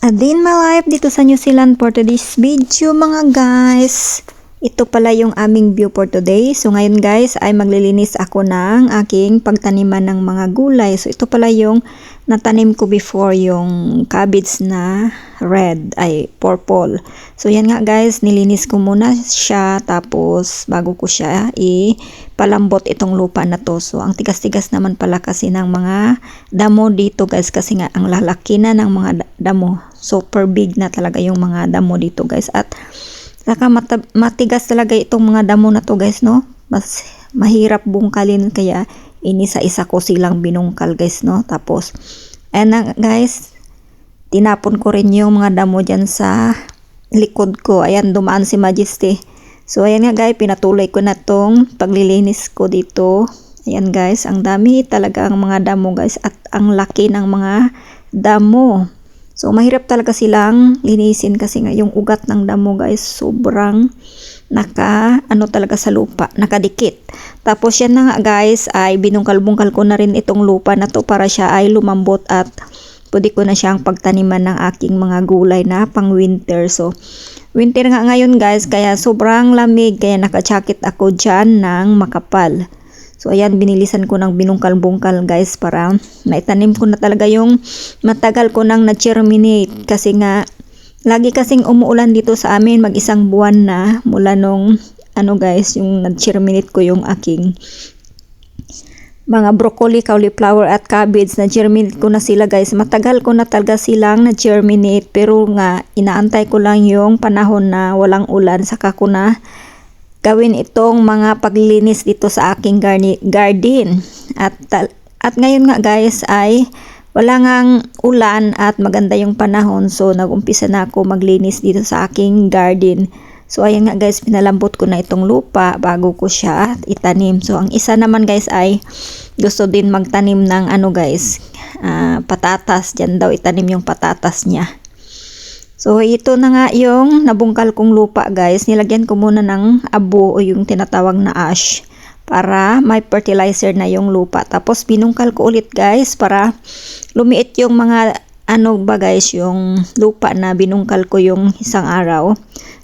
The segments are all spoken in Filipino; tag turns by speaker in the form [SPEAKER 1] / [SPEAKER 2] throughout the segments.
[SPEAKER 1] A day in my life dito sa New Zealand for today's video mga guys. Ito pala yung aming view for today. So ngayon guys ay maglilinis ako ng aking pagtaniman ng mga gulay. So ito pala yung natanim ko before, yung cabbage na red ay purple. So yan nga guys, nilinis ko muna siya tapos bago ko siya ipalambot itong lupa na to. So ang tigas-tigas naman pala kasi ng mga damo dito guys, kasi nga ang lalaki na ng mga damo. Super big na talaga yung mga damo dito guys, at saka matigas talaga itong mga damo na to guys, no? Mas mahirap bungkalin, kaya inisa-isa ko silang binungkal guys, no? Tapos ayan na guys, tinapon ko rin yung mga damo dyan sa likod ko. Ayan, dumaan si Majesty. So ayan nga guys, pinatuloy ko na tong paglilinis ko dito. Ayan guys, ang dami talaga ang mga damo guys, at ang laki ng mga damo. So mahirap talaga silang linisin kasi nga yung ugat ng damo guys sobrang talaga sa lupa, nakadikit. Tapos yan na nga guys, ay binungkal-bungkal ko na rin itong lupa na to para siya ay lumambot at pwede ko na siyang pagtaniman ng aking mga gulay na pang winter. So winter nga ngayon guys, kaya sobrang lamig, kaya naka-jacket ako dyan ng makapal. So ayan, binilisan ko ng binungkal-bungkal guys para naitanim ko na talaga yung matagal ko nang na-germinate, kasi nga lagi kasing umuulan dito sa amin, mag-isang buwan na mula nung guys, yung nag-germinate ko yung aking mga broccoli, cauliflower at cabbage. Na-germinate ko na sila guys, matagal ko na talaga silang na-germinate, pero nga inaantay ko lang yung panahon na walang ulan, saka ko na gawin itong mga paglinis dito sa aking garden. At ngayon nga guys ay wala ngang ulan at maganda yung panahon, so nag-umpisa na ako maglinis dito sa aking garden. So ayan nga guys, pinalambot ko na itong lupa bago ko siya itanim. So ang isa naman guys ay gusto din magtanim ng patatas. Diyan daw itanim yung patatas niya. So ito na nga yung nabungkal kong lupa guys. Nilagyan ko muna ng abo o yung tinatawag na ash para may fertilizer na yung lupa. Tapos binungkal ko ulit guys para lumiit yung mga guys, yung lupa na binungkal ko yung isang araw.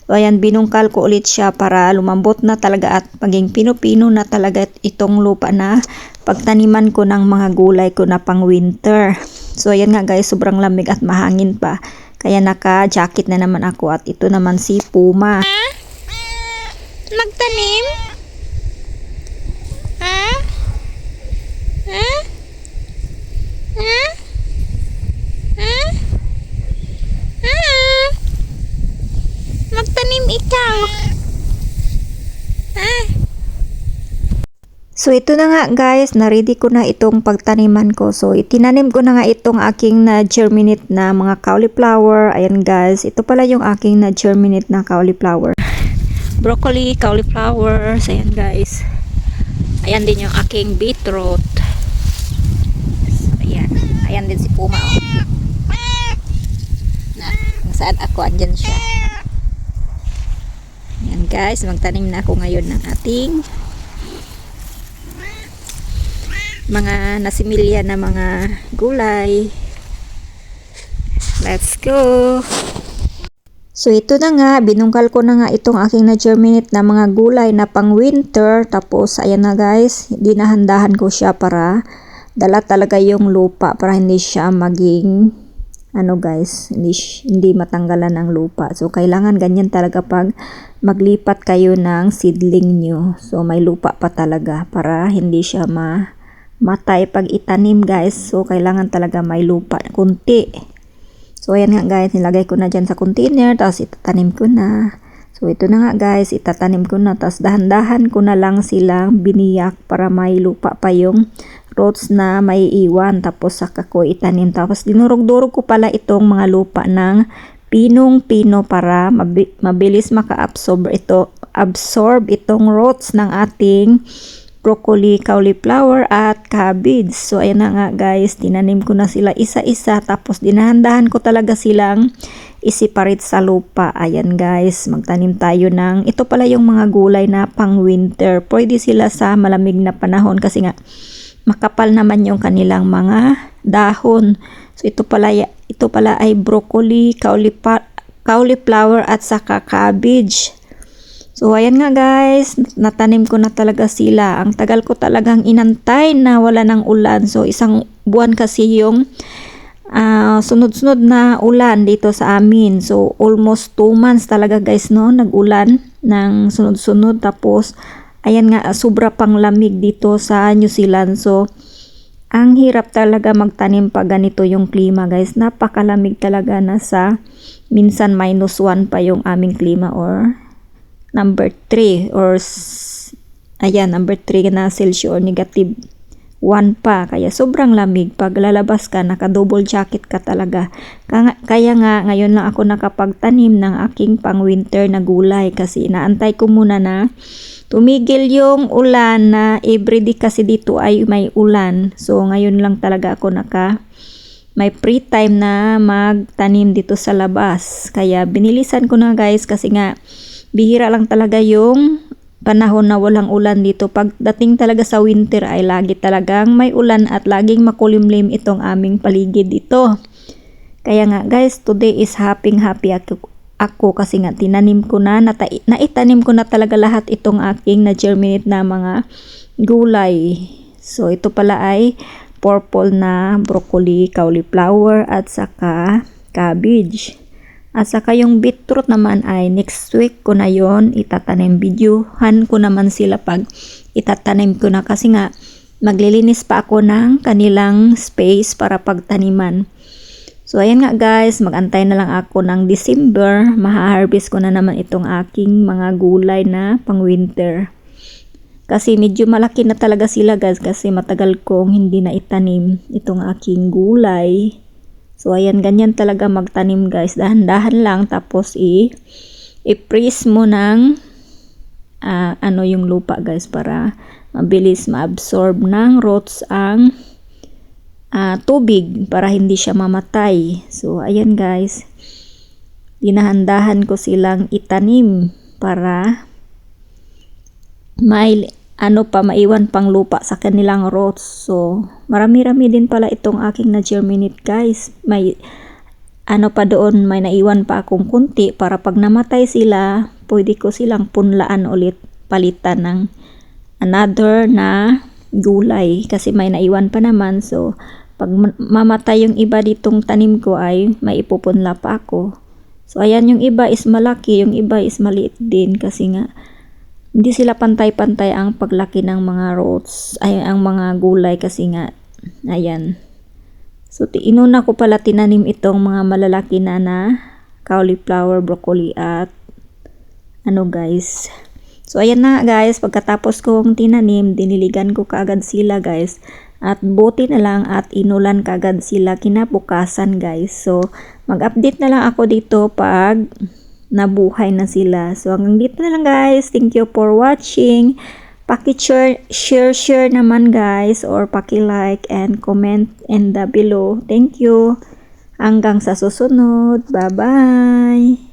[SPEAKER 1] So ayan, binungkal ko ulit siya para lumambot na talaga at maging pino-pino na talaga itong lupa na pagtaniman ko ng mga gulay ko na pang winter. So ayan nga guys, sobrang lamig at mahangin pa, kaya naka-jacket na naman ako. At ito naman si Puma.
[SPEAKER 2] Magtanim? Ha? Ha? Ha? Ha? Ha? Magtanim ikaw? Ha?
[SPEAKER 1] So ito na nga guys, na-ready ko na itong pagtaniman ko. So itinanim ko na nga itong aking na-germinate na mga cauliflower. Ayan guys, ito pala yung aking na-germinate na cauliflower. Broccoli, cauliflower. So ayan guys. Ayan din yung aking beetroot. So ayan. Ayan din si Puma. Kung saan ako, andyan siya. Ayan guys, magtanim na ako ngayon ng ating mga nasimilya na mga gulay. Let's go! So ito na nga, binungkal ko na nga itong aking na-germinate na mga gulay na pang winter. Tapos ayan na guys, dinahandahan ko siya para dala talaga yung lupa, para hindi siya maging guys, hindi matanggalan ng lupa. So kailangan ganyan talaga pag maglipat kayo ng seedling nyo. So may lupa pa talaga para hindi siya matay pag itanim guys. So kailangan talaga may lupa kunti. So ayan nga guys, nilagay ko na dyan sa container, tapos itatanim ko na. So ito na nga guys, itatanim ko na, tapos dahan-dahan ko na lang silang biniyak para may lupa pa yung roots na may iwan. Tapos saka ko itanim. Tapos dinurog-durog ko pala itong mga lupa ng pinong-pino para mabilis maka-absorb itong roots ng ating broccoli, cauliflower at cabbage. So ayan na nga guys, tinanim ko na sila isa-isa, tapos dinahandahan ko talaga silang i-separate sa lupa. Ayan guys, magtanim tayo ng, ito pala yung mga gulay na pang winter. Pwede sila sa malamig na panahon kasi nga makapal naman yung kanilang mga dahon. So ito pala ay broccoli, cauliflower at saka cabbage. So ayan nga guys, natanim ko na talaga sila. Ang tagal ko talagang inantay na wala ng ulan. So isang buwan kasi yung sunod-sunod na ulan dito sa amin. So almost 2 months talaga guys no, nag-ulan ng sunod-sunod. Tapos ayan nga, sobra pang lamig dito sa New Zealand. So ang hirap talaga magtanim pag ganito yung klima guys. Napakalamig talaga, nasa minsan -1 pa yung aming klima, or number 3 or ayan, number 3 na Celsius or -1 pa. Kaya sobrang lamig. Pag lalabas ka, naka-double jacket ka talaga. Kaya nga, ngayon lang ako nakapagtanim ng aking pang-winter na gulay kasi inaantay ko muna na tumigil yung ulan, na everyday kasi dito ay may ulan. So ngayon lang talaga ako may free time na magtanim dito sa labas. Kaya binilisan ko na guys kasi nga bihira lang talaga yung panahon na walang ulan dito. Pagdating talaga sa winter ay lagi talagang may ulan at laging makulimlim itong aming paligid dito. Kaya nga guys, today is happy ako kasi nga tinanim ko na, naitanim ko na talaga lahat itong aking na-germinate na mga gulay. So ito pala ay purple na broccoli, cauliflower at saka cabbage. At saka yung beetroot naman ay next week ko na yon itatanim. Videohan ko naman sila pag itatanim ko na kasi nga maglilinis pa ako ng kanilang space para pagtaniman. So ayan nga guys, magantay na lang ako ng December. Maha-harvest ko na naman itong aking mga gulay na pang winter. Kasi medyo malaki na talaga sila guys kasi matagal kong hindi na itanim itong aking gulay. So ayan, ganyan talaga magtanim guys, dahan-dahan lang, tapos i-freeze mo ng yung lupa guys para mabilis ma-absorb ng roots ang tubig para hindi siya mamatay. So ayan guys, dinahan-dahan ko silang itanim para maiwan pang lupa sa kanilang roots. So marami-rami din pala itong aking na-germinate guys. May pa doon, may naiwan pa akong kunti para pag namatay sila, pwede ko silang punlaan ulit, palitan ng another na gulay kasi may naiwan pa naman. So pag mamatay yung iba ditong tanim ko ay may ipupunla pa ako. So ayan, yung iba is malaki, yung iba is maliit din kasi nga hindi sila pantay-pantay ang paglaki ng mga roots, ang mga gulay kasi nga, ayan. So, inuna ko pala tinanim itong mga malalaki na cauliflower, broccoli at guys. So, ayan na guys, pagkatapos kong tinanim, diniligan ko kaagad sila guys. At buti na lang at inulan kaagad sila kinabukasan guys. So, mag-update na lang ako dito pag nabuhay na sila. So hanggang dito na lang guys. Thank you for watching. Share naman guys, or paki-like and comment in the below. Thank you. Hanggang sa susunod. Bye-bye.